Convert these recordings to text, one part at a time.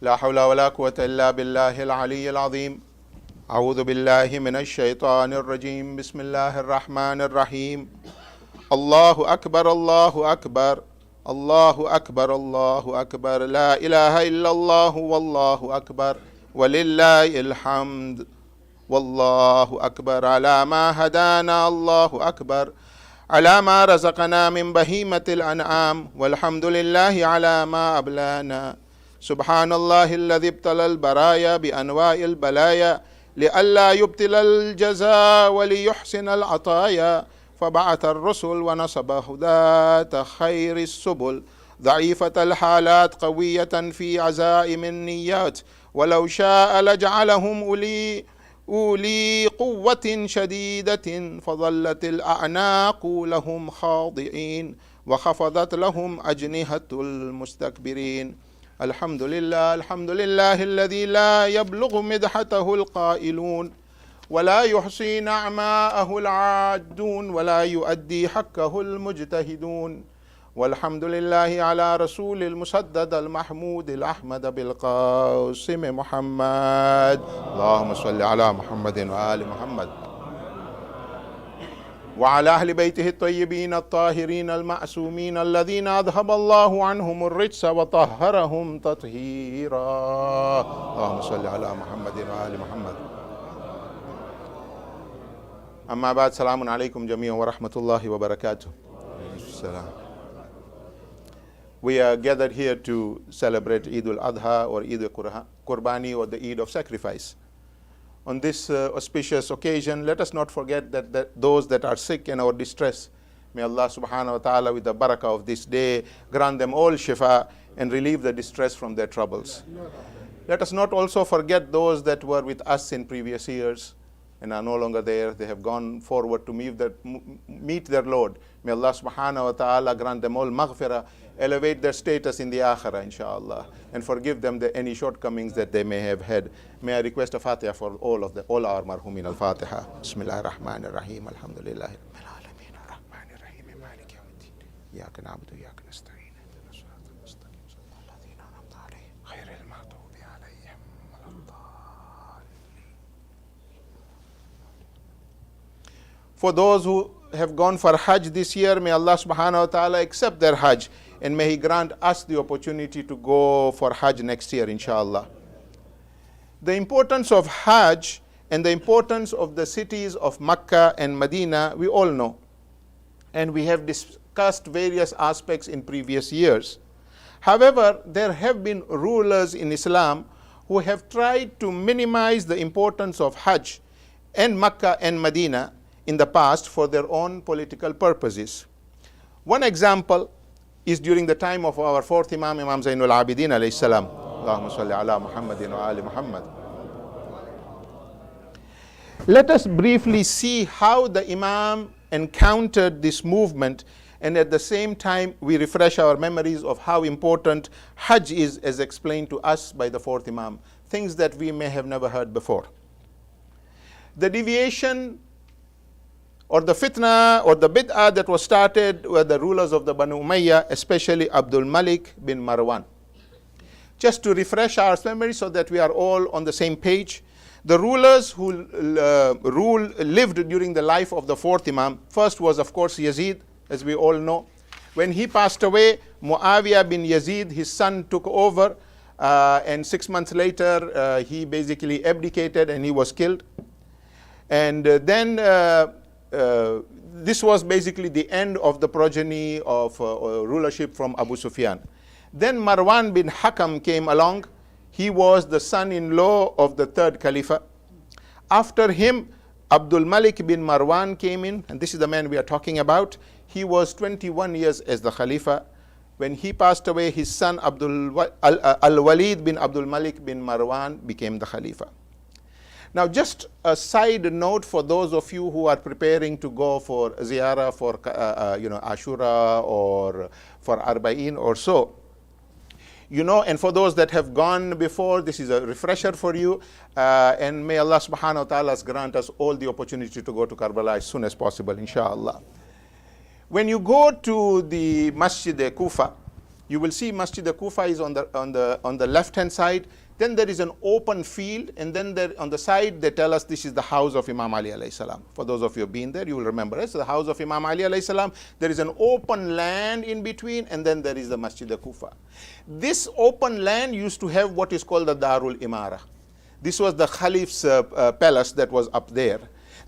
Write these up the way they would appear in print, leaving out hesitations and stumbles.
لا حول ولا قوة إلا بالله العلي العظيم. أعوذ بالله من الشيطان الرجيم. بسم الله الرحمن الرحيم. الله أكبر الله أكبر الله أكبر الله أكبر لا إله إلا الله والله أكبر ولله الحمد والله أكبر على ما هدانا الله أكبر على ما رزقنا من بهيمة الأنعام والحمد لله على ما أبلانا. سبحان الله الذي ابتلى البرايا بأنواع البلايا لئلا يبتل الجزاء وليحسن العطايا. فبعث الرسل ونصب هداة خير السبل ضعيفة الحالات قوية في عزائم النيات ولو شاء لجعلهم أولي قوة شديدة فظلت الأعناق لهم خاضعين وخفضت لهم أجنحة المستكبرين. الحمد لله الذي لا يبلغ مدحته القائلون ولا يحصي نعماءه العادون ولا يؤدي حقه المجتهدون. والحمد لله على رسول المسدد المحمود الأحمد بالقاسم محمد. اللهم صل على محمد وآل محمد وعلى أهل بيته الطيبين الطاهرين المعصومين الذين أذهب الله عنهم الرجس وطهرهم تطهيرا. اللهم صل على محمد وآل محمد. أما بعد. السلام عليكم جميعا ورحمة الله وبركاته. We are gathered here to celebrate Eid-ul-Adha or Eid-al-Qurbani or the Eid of sacrifice. On this auspicious occasion, let us not forget that those that are sick and or distress, may Allah subhanahu wa ta'ala with the barakah of this day grant them all shifa and relieve the distress from their troubles. Let us not also forget those that were with us in previous years and are no longer there. They have gone forward to meet their Lord. May Allah subhanahu wa ta'ala grant them all maghfirah, elevate their status in the akhirah inshallah, and forgive them any shortcomings that they may have had. May I request a Fatiha for all our marhumin. Al-Fatiha. Bismillahir Rahmanir Rahim. Alhamdulillahi Rabbil Alamin. Ar-Rahmanir Rahim. Maliki Yawmiddin. Iyyaka na'budu wa iyyaka nasta'in. Ihdinas siratal mustaqim. Siratal ladzina an'amta 'alayhim ghayril maghdubi 'alayhim waladdallin. For those who have gone for Hajj this year, may Allah subhanahu wa ta'ala accept their Hajj, and may He grant us the opportunity to go for Hajj next year, inshallah. The importance of Hajj and the importance of the cities of Makkah and Medina, we all know. And we have discussed various aspects in previous years. However, there have been rulers in Islam who have tried to minimize the importance of Hajj and Makkah and Medina in the past for their own political purposes. One example is during the time of our fourth Imam, Imam Zainul Abidin alayhi salam. Allahumma salli ala Muhammadin wa ali Muhammad. Let us briefly see how the Imam encountered this movement, and at the same time we refresh our memories of how important Hajj is as explained to us by the fourth Imam, things that we may have never heard before. The deviation or the fitna or the bid'ah that was started were the rulers of the Banu Umayyah, especially Abdul Malik bin Marwan. Just to refresh our memory so that we are all on the same page, the rulers who lived during the life of the fourth Imam, first was of course Yazid, as we all know. When he passed away, Muawiyah bin Yazid, his son, took over, and 6 months later he basically abdicated and he was killed. And then this was basically the end of the progeny of rulership from Abu Sufyan. Then Marwan bin Hakam came along. He was the son-in-law of the third Khalifa. After him, Abdul Malik bin Marwan came in, and this is the man we are talking about. He was 21 years as the Khalifa. When he passed away, his son Al-Walid bin Abdul Malik bin Marwan became the Khalifa. Now, just a side note for those of you who are preparing to go for ziyarah for Ashura or for Arba'in or so, and for those that have gone before, this is a refresher for you, and may Allah subhanahu wa ta'ala grant us all the opportunity to go to Karbala as soon as possible, inshallah. When you go to the Masjid Kufa, You will see Masjid al-Kufa is on the left-hand side. Then there is an open field, and then there, on the side they tell us this is the house of Imam Ali alayhi salam. For those of you who have been there, you will remember it. So the house of Imam Ali alayhi salam. There is an open land in between, and then there is the Masjid al-Kufa. This open land used to have what is called the Darul Imara. This was the Caliph's palace that was up there.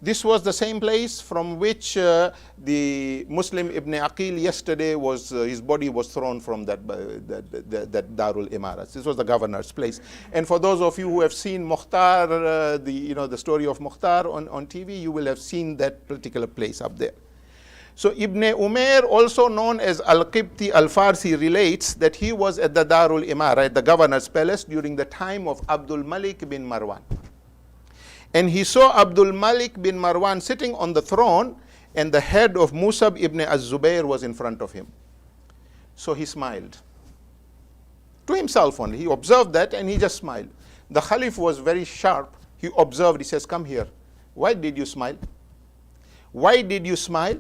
This was the same place from which the Muslim Ibn Aqil yesterday was, his body was thrown from that Darul Imarat. This was the governor's place. And for those of you who have seen Mukhtar, the story of Mukhtar on TV, you will have seen that particular place up there. So Ibn Umair, also known as Al-Qibti Al-Farsi, relates that he was at the Darul Imara, at the governor's palace, during the time of Abdul Malik bin Marwan. And he saw Abdul Malik bin Marwan sitting on the throne, and the head of Musab ibn az-Zubayr was in front of him. So he smiled. To himself only. He observed that and he just smiled. The Khalif was very sharp. He observed, he says, come here. Why did you smile? Why did you smile?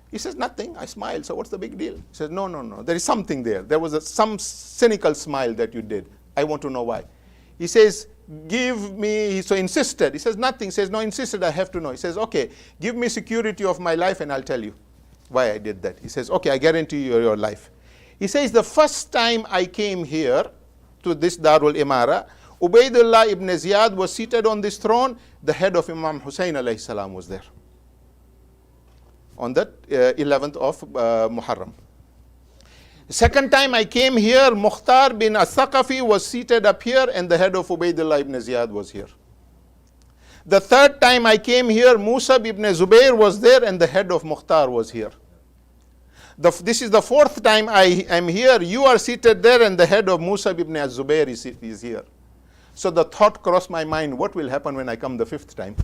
He says, nothing, I smiled, so what's the big deal? He says, no, there is something there. There was some cynical smile that you did. I want to know why. He says, give me, he so insisted. He says, nothing. He says, no, insisted, I have to know. He says, okay, give me security of my life and I'll tell you why I did that. He says, okay, I guarantee you your life. He says, the first time I came here to this Darul Imara, Ubaidullah ibn Ziyad was seated on this throne. The head of Imam Hussein alayhi salam was there on that 11th of Muharram. Second time I came here, Mukhtar bin al-Thaqafi was seated up here and the head of Ubaidullah ibn Ziyad was here. The third time I came here, Musab ibn Zubayr was there and the head of Mukhtar was here. This is the fourth time I am here. You are seated there and the head of Musab ibn Zubayr is here. So the thought crossed my mind, what will happen when I come the fifth time?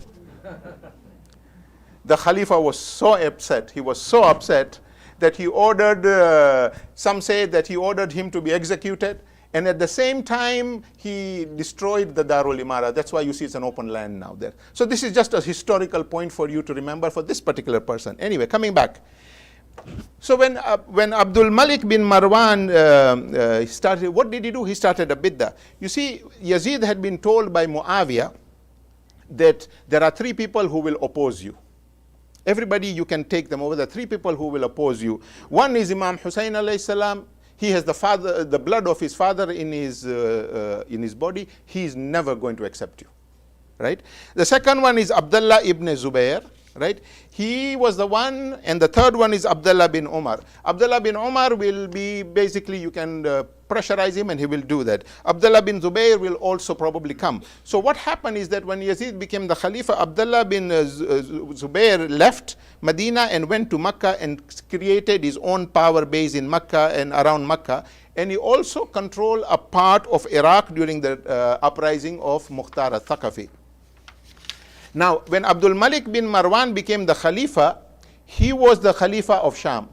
The Khalifa was so upset. He was so upset that he ordered, some say that he ordered him to be executed, and at the same time he destroyed the Darul Imara. That's why you see it's an open land now there. So this is just a historical point for you to remember for this particular person. Anyway, coming back. So when Abdul Malik bin Marwan started, what did he do? He started a bid'ah. You see, Yazid had been told by Muawiyah that there are three people who will oppose you. Everybody, you can take them over. The three people who will oppose you. One is Imam Hussein alayhi salam. He has the blood of his father in his body. He is never going to accept you, right? The second one is Abdullah ibn Zubayr, right? He was the one, and the third one is Abdullah bin Umar. Abdullah bin Umar will be, basically you can pressurize him and he will do that. Abdullah bin Zubayr will also probably come. So what happened is that when Yazid became the Khalifa, Abdullah bin Zubayr left Medina and went to Makkah and created his own power base in Makkah and around Makkah. And he also controlled a part of Iraq during the uprising of Mukhtar al-Thaqafi. Now, when Abdul Malik bin Marwan became the Khalifa, he was the Khalifa of Sham.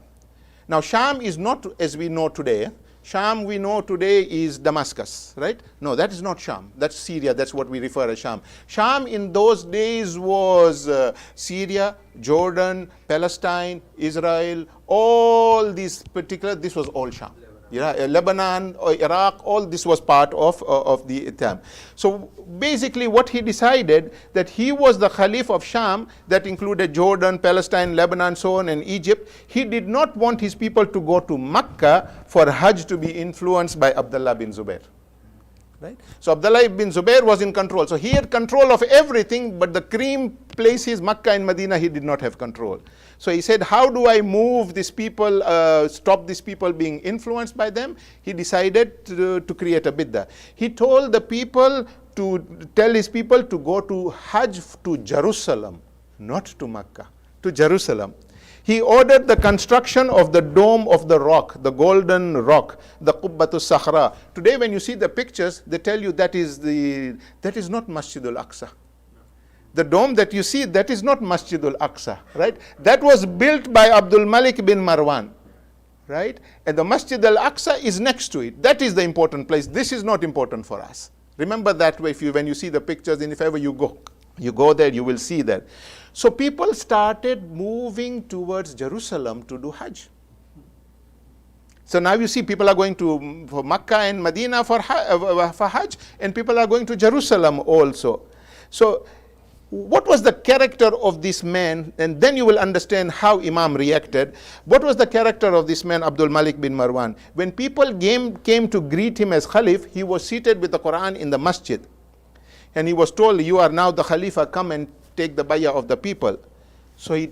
Now, Sham is not as we know today. Sham we know today is Damascus, right? No, that is not Sham. That's Syria. That's what we refer as Sham. Sham in those days was Syria, Jordan, Palestine, Israel, all these particular, this was all Sham. Lebanon, or Iraq, all this was part of the time. So basically what he decided, that he was the Khalif of Sham, that included Jordan, Palestine, Lebanon, so on, and Egypt. He did not want his people to go to Mecca for Hajj to be influenced by Abdullah bin Zubayr. Right? So Abdullah bin Zubayr was in control. So he had control of everything, but the cream places, Makkah and Medina, he did not have control. So he said, how do I move these people, stop these people being influenced by them? He decided to create a bid'ah. He told the people to tell his people to go to Hajj to Jerusalem, not to Makkah, to Jerusalem. He ordered the construction of the Dome of the Rock, the Golden Rock, the Qubbatu Sakhra. Today when you see the pictures, they tell you that is not Masjid al-Aqsa. The dome that you see, that is not Masjid al-Aqsa, right? That was built by Abdul Malik bin Marwan, right? And the Masjid al-Aqsa is next to it. That is the important place. This is not important for us. Remember that way when you see the pictures, and if ever you go there, you will see that. So people started moving towards Jerusalem to do Hajj. So now you see people are going to for Makkah and Medina for Hajj, and people are going to Jerusalem also. So what was the character of this man? And then you will understand how Imam reacted. What was the character of this man, Abdul Malik bin Marwan? When people came to greet him as Khalif, he was seated with the Quran in the masjid. And he was told, you are now the Khalifa, come and take the bayah of the people. So he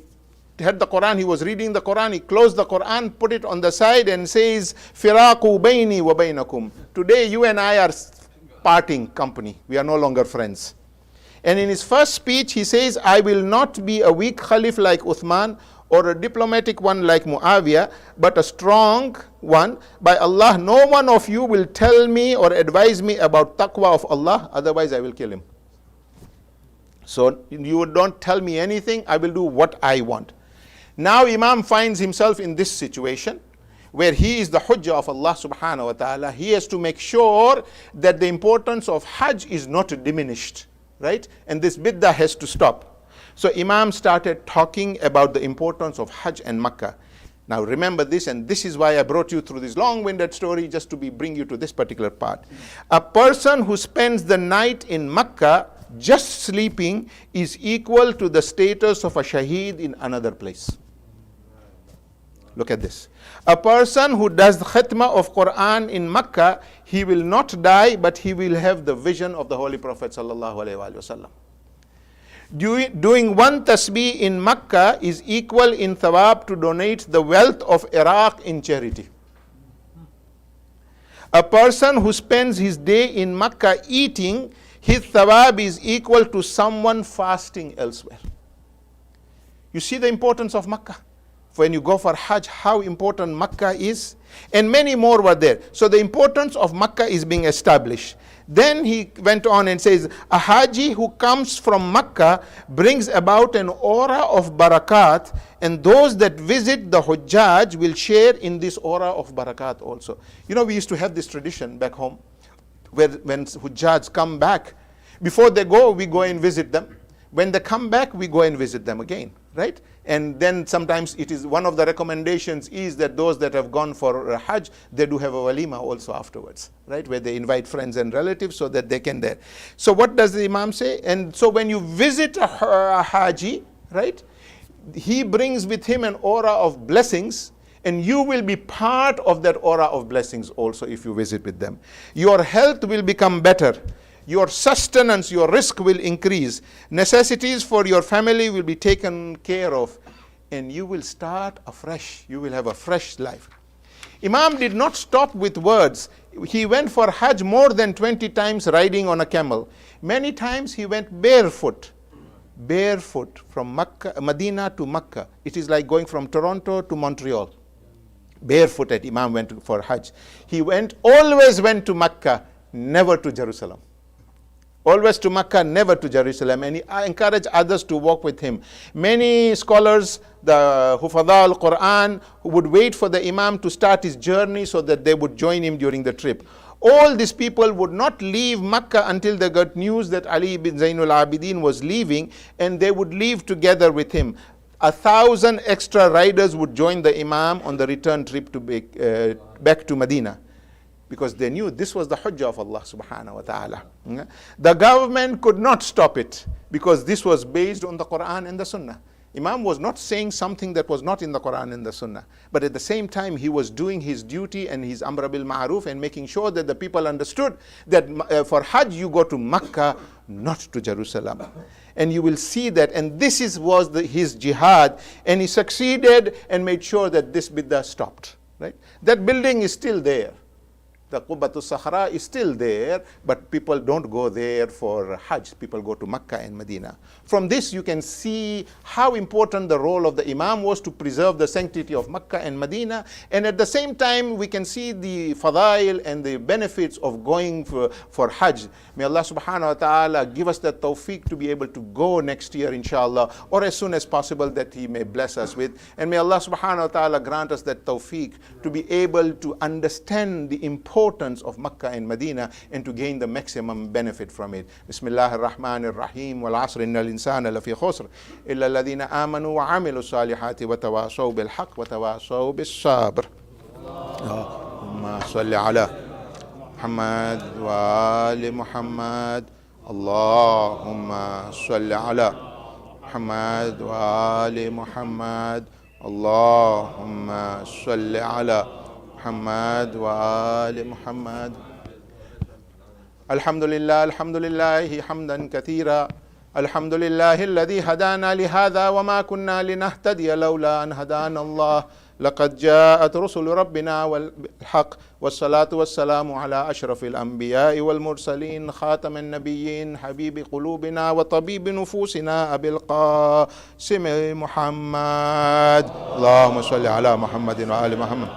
had the Quran, he was reading the Quran, he closed the Quran, put it on the side and says, Firaqu bayni wa baynakum. Today you and I are parting company. We are no longer friends. And in his first speech, he says, I will not be a weak Khalif like Uthman or a diplomatic one like Muawiyah, but a strong one. By Allah, no one of you will tell me or advise me about taqwa of Allah, otherwise I will kill him. So you don't tell me anything, I will do what I want. Now Imam finds himself in this situation where he is the Hujjah of Allah subhanahu wa ta'ala. He has to make sure that the importance of Hajj is not diminished. Right? And this bid'ah has to stop. So Imam started talking about the importance of Hajj and Makkah. Now remember this, and this is why I brought you through this long-winded story, just to bring you to this particular part. A person who spends the night in Makkah just sleeping is equal to the status of a shaheed in another place. Look at this. A person who does the khatma of Quran in Makkah, he will not die, but he will have the vision of the Holy Prophet sallallahu alaihi wasallam. Doing one tasbih in Makkah is equal in thawab to donate the wealth of Iraq in charity. A person who spends his day in Makkah eating, his thawab is equal to someone fasting elsewhere. You see the importance of Makkah? When you go for Hajj, how important Makkah is, and many more were there. So the importance of Makkah is being established. Then he went on and says, a Haji who comes from Makkah brings about an aura of barakat, and those that visit the Hujjaj will share in this aura of barakat also. You know, we used to have this tradition back home, where when Hujjaj come back, before they go, we go and visit them. When they come back, we go and visit them again, right? And then sometimes it is one of the recommendations is that those that have gone for Hajj, they do have a walima also afterwards, right? Where they invite friends and relatives so that they can there. So what does the Imam say? And so when you visit a Haji, right? He brings with him an aura of blessings, and you will be part of that aura of blessings also if you visit with them. Your health will become better. Your sustenance, your risk will increase. Necessities for your family will be taken care of. And you will start afresh. You will have a fresh life. Imam did not stop with words. He went for Hajj more than 20 times riding on a camel. Many times he went barefoot. Barefoot from Medina to Makkah. It is like going from Toronto to Montreal. Barefooted Imam went for Hajj. He always went to Makkah, never to Jerusalem. Always to Makkah, never to Jerusalem. And he encouraged others to walk with him. Many scholars, the Hufadha al-Quran, would wait for the Imam to start his journey so that they would join him during the trip. All these people would not leave Makkah until they got news that Ali bin Zainul Abidin was leaving, and they would leave together with him. 1,000 extra riders would join the Imam on the return trip to back to Medina, because they knew this was the Hujjah of Allah subhanahu wa ta'ala. The government could not stop it, because this was based on the Quran and the Sunnah. Imam was not saying something that was not in the Quran and the Sunnah, but at the same time he was doing his duty and his Amr bil Ma'ruf and making sure that the people understood that for Hajj you go to Makkah, not to Jerusalem. And you will see that, and this was his jihad, and he succeeded and made sure that this bid'ah stopped. Right? That building is still there. The Qubbatul Sahara is still there, but people don't go there for Hajj. People go to Makkah and Medina. From this, you can see how important the role of the Imam was to preserve the sanctity of Makkah and Medina. And at the same time, we can see the fadail and the benefits of going for Hajj. May Allah subhanahu wa ta'ala give us the tawfiq to be able to go next year, inshallah, or as soon as possible that He may bless us with. And may Allah subhanahu wa ta'ala grant us that tawfiq to be able to understand the importance of Makkah and Medina and to gain the maximum benefit from it. Bismillah ar-Rahman ar-Rahim. Wal asr innal insana lafi khusr illa alladhina amanu wa amilu salihati wa tawasaw bil haqq wa tawasaw bis sabr. اللهم صل على محمد وآل محمد. اللهم صل على محمد وآل محمد. اللهم صل على محمد وآل محمد. الحمد لله حمدا كثيرا. الحمد لله الذي هدانا لهذا وما كنا لنهتدي لولا أن هدانا الله. لقد جاءت رسل ربنا والحق والصلاة والسلام على أشرف الأنبياء والمرسلين خاتم النبيين حبيب قلوبنا وطبيب نفوسنا أبي القاسم محمد. اللهم صل على محمد وآل محمد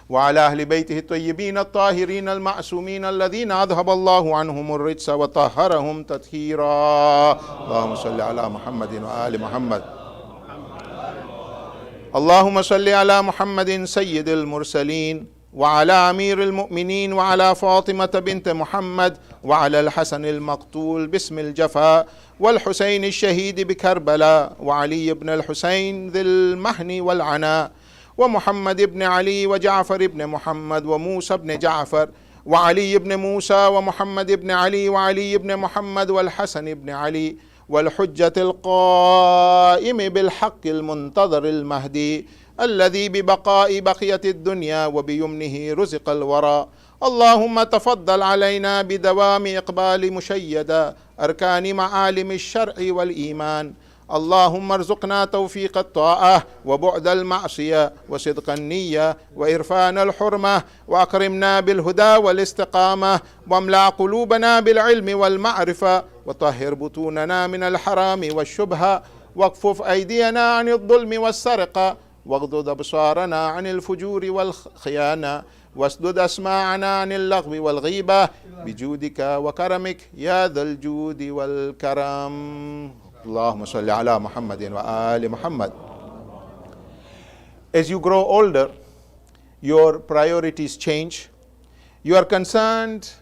وعلى أهل بيته الطيبين الطاهرين المعصومين الذين أذهب الله عنهم الرجس وطهرهم تطهيرا. اللهم صل على محمد وآل محمد. اللهم صل على محمد سيد المرسلين وعلى أمير المؤمنين وعلى فاطمة بنت محمد وعلى الحسن المقتول باسم الجفا والحسين الشهيد بكربلاء وعلي بن الحسين ذي المحن والعناء ومحمد بن علي وجعفر بن محمد وموسى بن جعفر وعلي بن موسى ومحمد بن علي وعلي بن محمد والحسن بن علي والحجة القائم بالحق المنتظر المهدي الذي ببقاء بقية الدنيا وبيمنه رزق الورى. اللهم تفضل علينا بدوام إقبال مشيدا أركان معالم الشرع والإيمان. اللهم ارزقنا توفيق الطاعة وبعد المعصية وصدق النية وإرفان الحرمة وأكرمنا بالهدى والاستقامة واملأ قلوبنا بالعلم والمعرفة وطهر بطوننا من الحرام والشبهة واكفف أيدينا عن الظلم والسرقة واغضض أبصارنا عن الفجور والخيانة واسدد أسماعنا عن اللغو والغيبة بجودك وكرمك يا ذا الجود والكرم. اللهم صل على محمد وآل محمد. As you grow older, your priorities change. You are concerned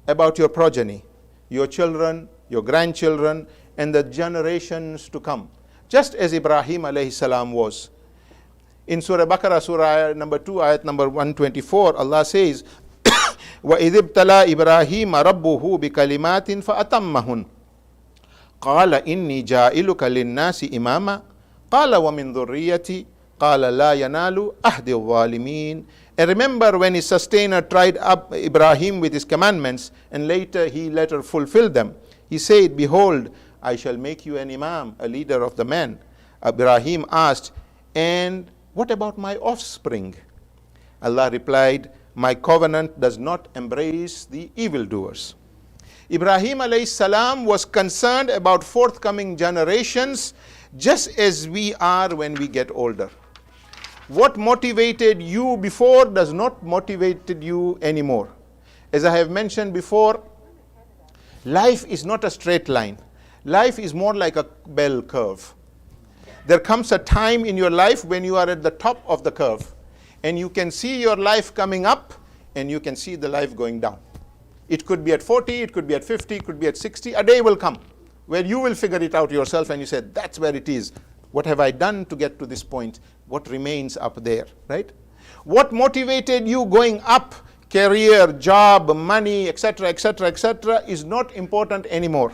about your progeny, your children, your grandchildren, and the generations to come. Just as Ibrahim alayhi salam was. In Surah Baqarah, Surah number 2, ayat number 124, Allah says, وَإِذِ ابْتَلَى إِبْرَاهِيمَ رَبُّهُ بِكَلِمَاتٍ فَأَتَمَّهُنْ قال إني جائلك للناس إماما قال ومن ذريتي قال لا ينال أهد الظالمين. And remember when his sustainer tried up Ibrahim with his commandments and he later fulfilled them. He said, behold, I shall make you an imam, a leader of the men. Ibrahim asked, and what about my offspring? Allah replied, my covenant does not embrace the evildoers. Ibrahim alayhi salam was concerned about forthcoming generations just as we are when we get older. What motivated you before does not motivate you anymore. As I have mentioned before, life is not a straight line. Life is more like a bell curve. There comes a time in your life when you are at the top of the curve and you can see your life coming up and you can see the life going down. It could be at 40, it could be at 50, it could be at 60. A day will come where you will figure it out yourself and you say, that's where it is. What have I done to get to this point? What remains up there, right? What motivated you going up, career, job, money, etc., etc., etc., is not important anymore.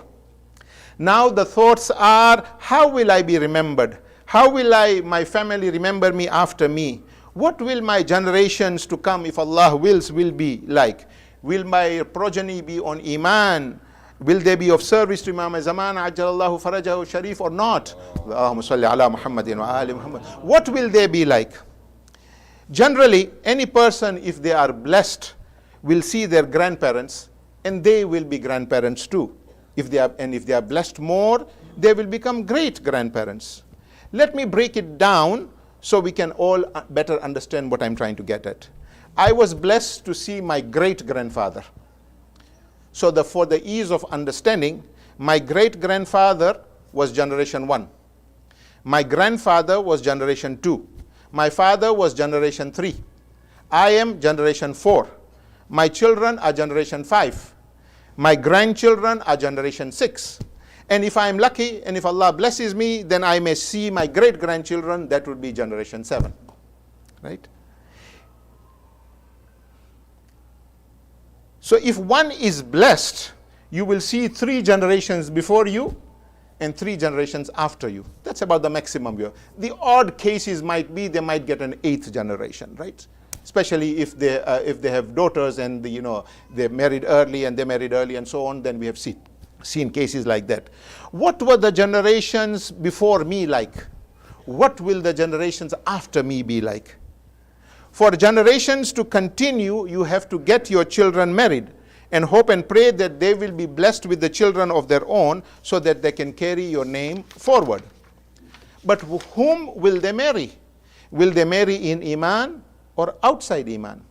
Now the thoughts are, how will I be remembered? How will my family remember me after me? What will my generations to come, if Allah wills, will be like? Will my progeny be on Iman? Will they be of service to Imam Zaman, Ajjalallahu Farajahu Sharif, or not? Allahumma salli ala Muhammadin wa ali Muhammad. What will they be like? Generally, any person, if they are blessed, will see their grandparents, and they will be grandparents too. If they are blessed more, they will become great grandparents. Let me break it down so we can all better understand what I'm trying to get at. I was blessed to see my great-grandfather. So for the ease of understanding, my great-grandfather was generation 1. My grandfather was generation 2. My father was generation 3. I am generation 4. My children are generation 5. My grandchildren are generation 6. And if I'm lucky, and if Allah blesses me, then I may see my great-grandchildren. That would be generation 7, right? So if one is blessed, you will see 3 generations before you and 3 generations after you. That's about the maximum here. The odd cases might be they might get an 8th generation, right? Especially if they have daughters and they married early and so on, then we have seen cases like that. What were the generations before me like? What will the generations after me be like? For generations to continue, you have to get your children married and hope and pray that they will be blessed with the children of their own so that they can carry your name forward. But whom will they marry? Will they marry in Iman or outside Iman?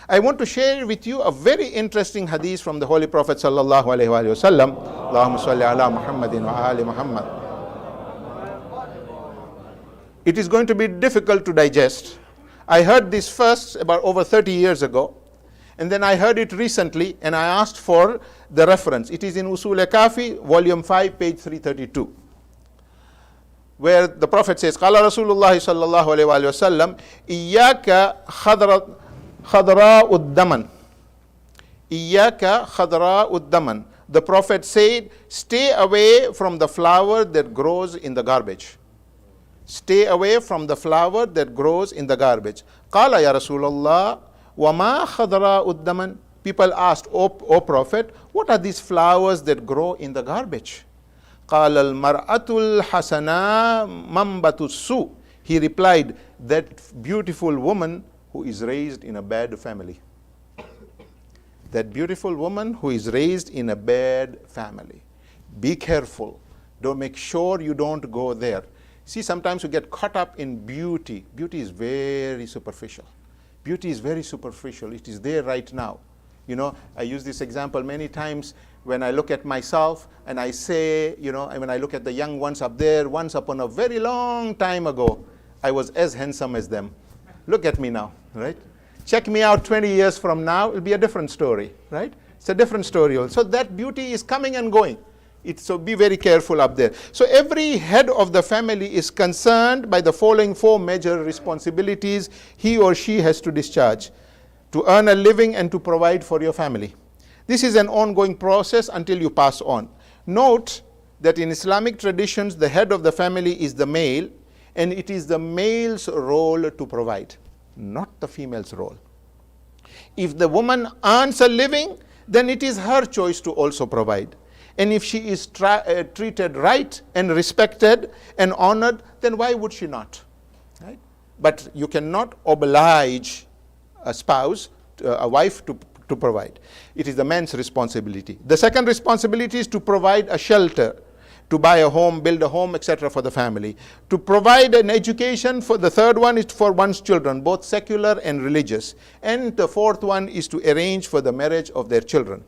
I want to share with you a very interesting hadith from the Holy Prophet sallallahu alaihi wasallam. Allahumma salli ala Muhammadin wa ali Muhammad. It is going to be difficult to digest. I heard this first about over 30 years ago, and then I heard it recently, and I asked for the reference. It is in Usul-e-Kafi, volume 5, page 332, where the Prophet says, Qala Rasulullah sallallahu alayhi wa sallam, Iyaka khadra'ud daman. Iyaka khadra'ud daman. The Prophet said, stay away from the flower that grows in the garbage. Stay away from the flower that grows in the garbage. Qala ya Rasulullah, wa ma khadra'ud daman. People asked, O Prophet, what are these flowers that grow in the garbage? Qala al-mar'atul hasana mambatus su. He replied, that beautiful woman who is raised in a bad family. That beautiful woman who is raised in a bad family. Be careful. Don't make sure you don't go there. See, sometimes we get caught up in beauty. Beauty is very superficial. Beauty is very superficial. It is there right now. I use this example many times when I look at myself and I say, when I look at the young ones up there, once upon a very long time ago, I was as handsome as them. Look at me now, right? Check me out 20 years from now, it'll be a different story, right? It's a different story also. That beauty is coming and going. So be very careful up there. So every head of the family is concerned by the following 4 major responsibilities he or she has to discharge: to earn a living and to provide for your family. This is an ongoing process until you pass on. Note that in Islamic traditions, the head of the family is the male, and it is the male's role to provide, not the female's role. If the woman earns a living, then it is her choice to also provide. And if she is treated right and respected and honored, then why would she not? Right? But you cannot oblige a spouse, a wife to provide. It is the man's responsibility. The second responsibility is to provide a shelter, to buy a home, build a home, etc. for the family. To provide an education. For the third one is for one's children, both secular and religious. And the fourth one is to arrange for the marriage of their children.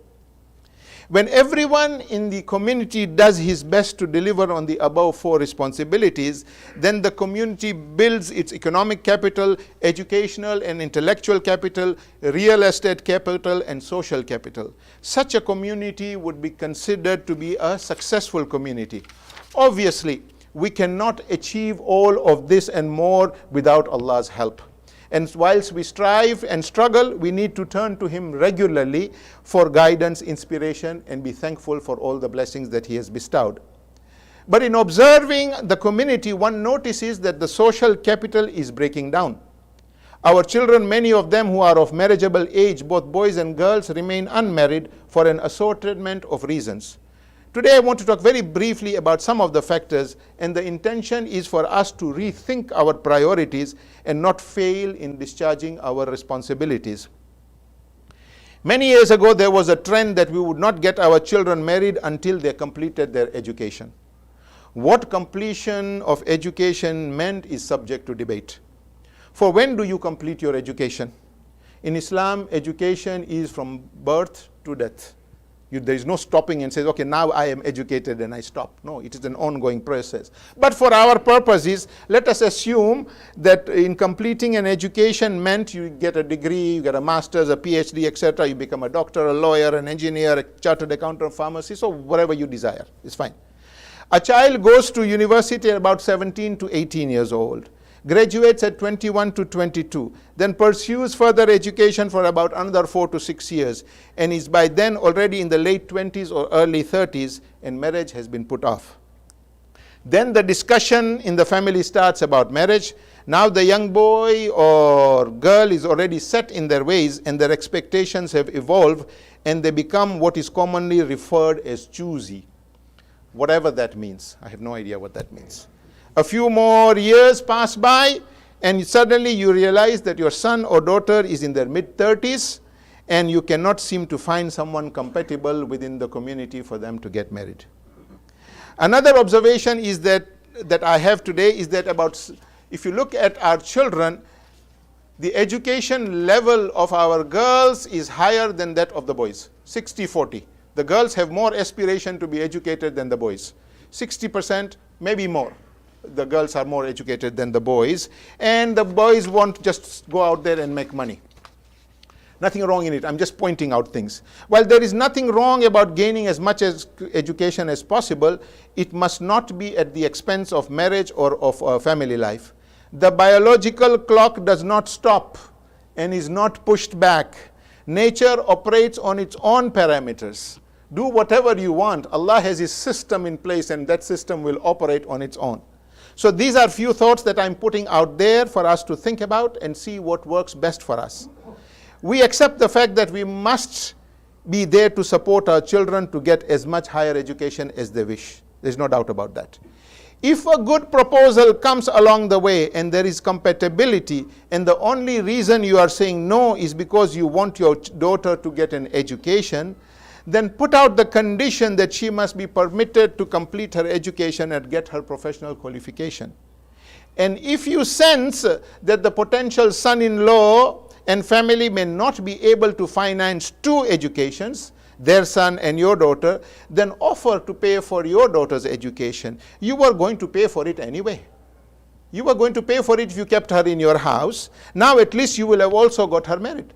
When everyone in the community does his best to deliver on the above 4 responsibilities, then the community builds its economic capital, educational and intellectual capital, real estate capital, and social capital. Such a community would be considered to be a successful community. Obviously, we cannot achieve all of this and more without Allah's help. And whilst we strive and struggle, we need to turn to Him regularly for guidance, inspiration, and be thankful for all the blessings that He has bestowed. But in observing the community, one notices that the social capital is breaking down. Our children, many of them who are of marriageable age, both boys and girls, remain unmarried for an assortment of reasons. Today I want to talk very briefly about some of the factors, and the intention is for us to rethink our priorities and not fail in discharging our responsibilities. Many years ago, there was a trend that we would not get our children married until they completed their education. What completion of education meant is subject to debate. For when do you complete your education? In Islam, education is from birth to death. There is no stopping and says, okay, now I am educated and I stop. No, it is an ongoing process. But for our purposes, let us assume that in completing an education meant you get a degree, you get a master's, a PhD, etc. You become a doctor, a lawyer, an engineer, a chartered accountant, pharmacist, or whatever you desire. It's fine. A child goes to university at about 17 to 18 years old. Graduates at 21 to 22, then pursues further education for about another 4 to 6 years, and is by then already in the late 20s or early 30s, and marriage has been put off. Then the discussion in the family starts about marriage. Now the young boy or girl is already set in their ways, and their expectations have evolved, and they become what is commonly referred as choosy. Whatever that means. I have no idea what that means. A few more years pass by, and suddenly you realize that your son or daughter is in their mid-30s, and you cannot seem to find someone compatible within the community for them to get married. Another observation is that I have today is that if you look at our children, the education level of our girls is higher than that of the boys, 60-40. The girls have more aspiration to be educated than the boys, 60%, maybe more. The girls are more educated than the boys, and the boys won't just go out there and make money. Nothing wrong in it. I'm just pointing out things. While there is nothing wrong about gaining as much education as possible, it must not be at the expense of marriage or of family life. The biological clock does not stop and is not pushed back. Nature operates on its own parameters. Do whatever you want. Allah has His system in place, and that system will operate on its own. So these are few thoughts that I'm putting out there for us to think about and see what works best for us. We accept the fact that we must be there to support our children to get as much higher education as they wish. There's no doubt about that. If a good proposal comes along the way and there is compatibility, and the only reason you are saying no is because you want your daughter to get an education, then put out the condition that she must be permitted to complete her education and get her professional qualification. And if you sense that the potential son-in-law and family may not be able to finance two educations, their son and your daughter, then offer to pay for your daughter's education. You were going to pay for it anyway. You were going to pay for it if you kept her in your house. Now at least you will have also got her married.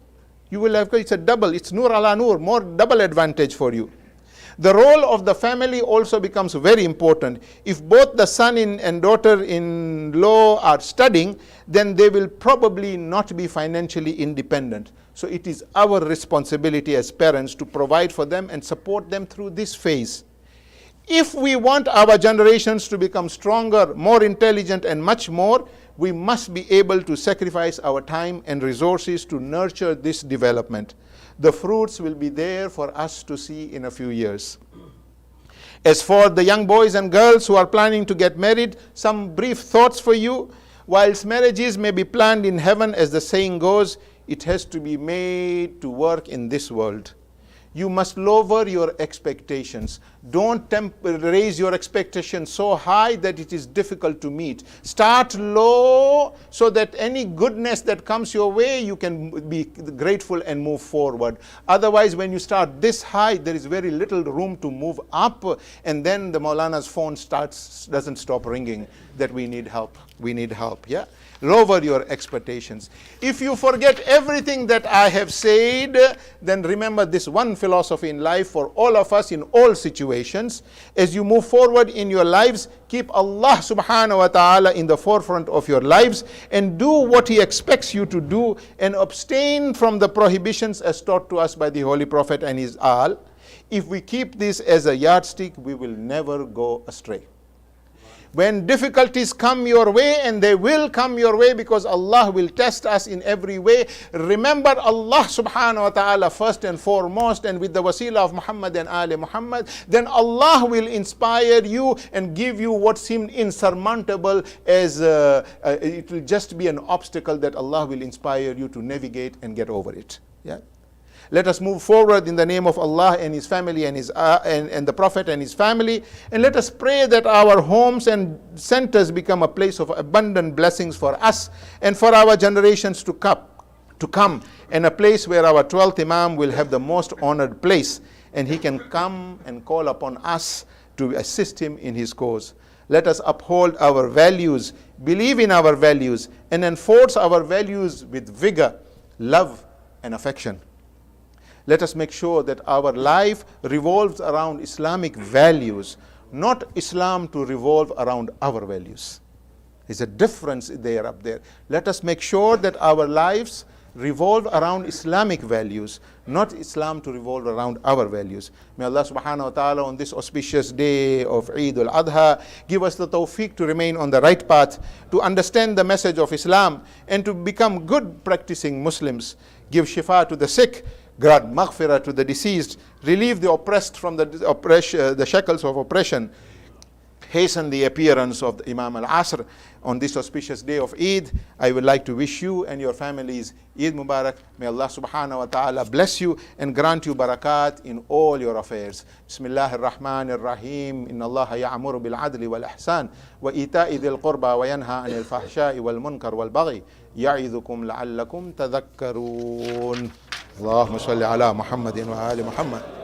You will have, it's a double, it's nur ala nur, more double advantage for you. The role of the family also becomes very important. If both the son and daughter-in-law are studying, then they will probably not be financially independent. So it is our responsibility as parents to provide for them and support them through this phase. If we want our generations to become stronger, more intelligent, and much more, we must be able to sacrifice our time and resources to nurture this development. The fruits will be there for us to see in a few years. As for the young boys and girls who are planning to get married, some brief thoughts for you. Whilst marriages may be planned in heaven, as the saying goes, it has to be made to work in this world. You must lower your expectations. Don't raise your expectations so high that it is difficult to meet. Start low so that any goodness that comes your way, you can be grateful and move forward. Otherwise, when you start this high, there is very little room to move up, and then the Maulana's phone doesn't stop ringing that we need help. We need help, yeah? Lower your expectations. If you forget everything that I have said, then remember this one philosophy in life for all of us in all situations. As you move forward in your lives, keep Allah subhanahu wa ta'ala in the forefront of your lives and do what He expects you to do, and abstain from the prohibitions as taught to us by the Holy Prophet and his Ahl. If we keep this as a yardstick, we will never go astray. When difficulties come your way, and they will come your way because Allah will test us in every way, remember Allah subhanahu wa ta'ala first and foremost, and with the wasila of Muhammad and Ali Muhammad, then Allah will inspire you and give you what seemed insurmountable as it will just be an obstacle that Allah will inspire you to navigate and get over it. Yeah. Let us move forward in the name of Allah and His family and the Prophet and his family. And let us pray that our homes and centers become a place of abundant blessings for us and for our generations to come, and a place where our 12th Imam will have the most honored place. and he can come and call upon us to assist him in his cause. Let us uphold our values, believe in our values, and enforce our values with vigor, love, and affection. Let us make sure that our life revolves around Islamic values, not Islam to revolve around our values. There's a difference there up there. Let us make sure that our lives revolve around Islamic values, not Islam to revolve around our values. May Allah subhanahu wa ta'ala on this auspicious day of Eid-ul-Adha give us the tawfiq to remain on the right path, to understand the message of Islam, and to become good practicing Muslims. Give shifa to the sick, grant maghfirah to the deceased, relieve the oppressed from the shackles of oppression, hasten the appearance of the Imam al-Asr on this auspicious day of Eid. I would like to wish you and your families Eid Mubarak. May Allah subhanahu wa ta'ala bless you and grant you barakat in all your affairs. Bismillahir Rahmanir Rahim. Inna Allah ya'muru bil adli wal ihsan wa ita'i dhil qurba wa yanha 'anil fahsha'i wal munkar wal baghi ya'idhukum la'allakum tadhakkarun. Allahumma salli ala Muhammadin wa ali Muhammad.